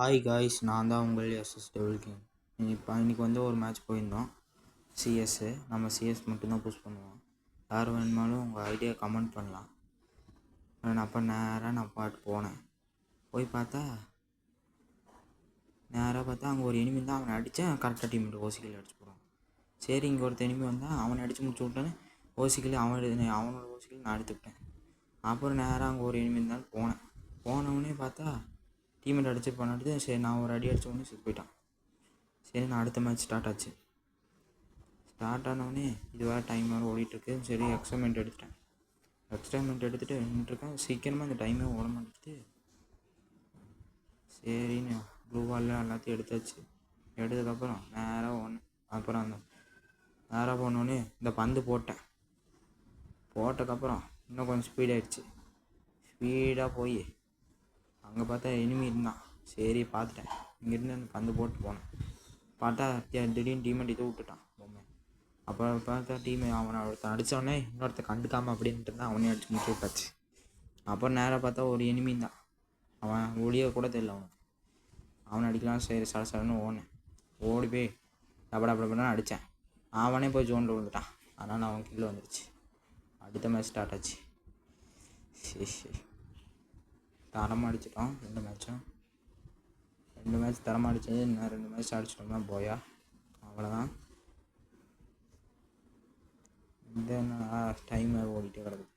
Hi guys, நான் தான் உங்கள் எஸ்எஸ் டெவில் கிங். இன்னைக்கு வந்து ஒரு மேட்ச் போயிருந்தோம். சிஎஸ்ஸு நம்ம சிஎஸ் மட்டும்தான் புஷ் பண்ணுவோம். யார் வேணுமாலும் உங்கள் ஐடியா கமெண்ட் பண்ணலாம். அப்போ நான் பாட்டு போனேன். போய் பார்த்தா அங்கே ஒரு எனிமி தான். அவனை அடித்தேன். கரெக்டாக டீம் ஓசிக்கில் அடிச்சு போடுவான். சரி, இங்கே ஒருத்த எனிமி வந்தால் அவனை அடித்து முடிச்சு விட்டேன்னு ஓசிக்கில் அவனோட ஓசிக்கில் நான் எடுத்துக்கிட்டேன். அப்புறம் அங்கே ஒரு எனிமி இருந்தாலும் போனவனே பார்த்தா டீமெட் அடிச்சு பண்ணிட்டு சரி, நான் ஒரு அடி அடித்த உடனே செத்து போயிட்டான். சரி, நான் அடுத்த மேட்ச் ஸ்டார்ட் ஆச்சு. ஸ்டார்ட் ஆனவுடனே இது வேறு டைம் வேறு ஓடிட்டுருக்கு. சரி, எக்ஸ்ட்ராமெண்ட் எடுத்துகிட்டு நின்றுருக்கேன். சீக்கிரமாக இந்த டைமே ஓட மாட்டேங்குது. சரின்னு ப்ளூ பாலில் எல்லாத்தையும் எடுத்தாச்சு. எடுத்ததுக்கப்புறம் அப்புறம் நேராக போனோடனே இந்த பந்து போட்டதுக்கப்புறம் இன்னும் கொஞ்சம் ஸ்பீடாக போய் அங்கே பார்த்தா எனிமி இருந்தான். சரி, பார்த்துட்டேன். இங்கேருந்து அந்த பந்து போட்டு போனேன். பார்த்தா திடீர்னு டீமெண்ட் இதை விட்டுட்டான் பொம்மை. அப்புறம் பார்த்தா அவனை ஒருத்தன் அடித்தவொடனே இன்னொருத்த கண்டுக்காமல் அப்படின்ட்டு இருந்தான். அவனே அடிச்சு முடிச்சு விட்டாச்சு. அப்புறம் நேராக பார்த்தா ஒரு எனிமி தான். அவன் ஒளிய கூட தெரியல அவனை அடிக்கலாம். சரி, சடன்னு ஓடி போய் டப்படா அடித்தேன். அவனே போய் ஜோனில் விழுந்துட்டான். அதனால் அவன் கீழே வந்துடுச்சு. அடுத்த மேட்ச் ஸ்டார்ட் ஆச்சு. சரி, தரமாக அடிச்சிட்டோம். ரெண்டு மேட்ச் தரமாக அடித்தது. இன்னும் 2 மேட்ச் அடிச்சிட்டோம்னா போயா, அவ்வளோதான். இந்த டைம் ஓடிட்டே கிடக்குது.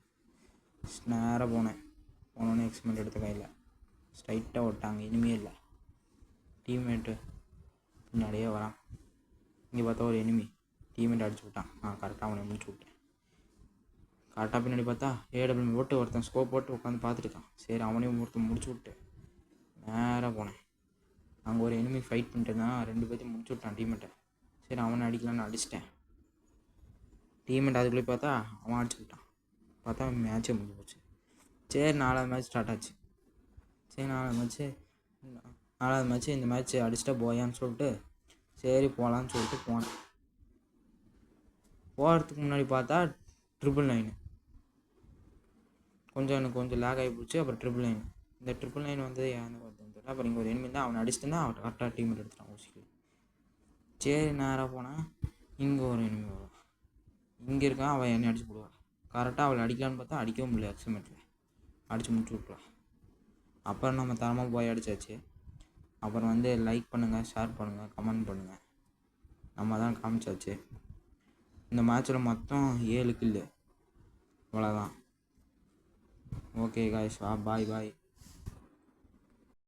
நேராக போனோடனே எக்ஸ்பெரிமெண்ட் எடுத்த கையில் ஸ்ட்ரைட்டாக ஓட்டாங்க. இனிமே இல்லை. டீம்மேட்டு பின்னாடியே வரான். இங்கே பார்த்தா ஒரு எனிமி டீம்மேட் அடிச்சு விட்டான். கரெக்டாக அவனை முடிச்சு விட்டேன். கரெக்டாக பின்னாடி பார்த்தா ஏடபிள்யூ போட்டு ஒருத்தன் ஸ்கோப் போட்டு உட்காந்து பார்த்துட்டு இருக்கான். சரி, அவனையும் ஒருத்தன் முடிச்சு விட்டு நேராக போனேன். அங்கே ஒரு எனிமி ஃபைட் பண்ணிட்டு இருந்தான். 2 பேர்த்தையும் முடிச்சு விட்டான் டீமெட்டை. சரி, அவனை அடிக்கலான்னு அடிச்சிட்டேன். டீமெட் அதுக்குள்ளே பார்த்தா அவன் அடிச்சு விட்டான். பார்த்தா மேட்சே முடிஞ்சு போச்சு. சரி, 4வது மேட்ச் ஸ்டார்ட் ஆச்சு. சரி, 4வது மேட்ச்சு இந்த மேட்ச் அடிச்சிட்டா போயான்னு சொல்லிட்டு சரி போகலான்னு சொல்லிட்டு போனேன். போகிறதுக்கு முன்னாடி பார்த்தா 999 எனக்கு கொஞ்சம் லேக் ஆகி போச்சு. அப்புறம் 999 இந்த 999 வந்து ஏன்னு பார்த்தேன்னு தெரியல. அப்புறம் இங்கே ஒரு எனிமி தான். அவனை அடிச்சுட்டுனா அவன் கரெக்டாக டீமெட் எடுத்துட்டான் ஊசிக்கு. சரி, நேராக போனால் இங்கே ஒரு எனிமி வரும். இங்கே இருக்கான். அவன் என்னை அடிச்சு போடுவான். கரெக்டாக அவளை அடிக்கலான்னு பார்த்தா அடிக்கவும் முடியல. எக்ஸ்மெண்ட்டில் அடித்து முடிச்சு விட்டுருவான். அப்புறம் நம்ம தரமாக போய் அடித்தாச்சு. அப்புறம் வந்து லைக் பண்ணுங்கள், ஷேர் பண்ணுங்கள், கமெண்ட் பண்ணுங்கள். நம்ம தான் காமிச்சாச்சு. இந்த மேட்ச்சில் மொத்தம் 7 கில்லு. அவ்வளோதான். ஓகே காய்ஸ், பாய்.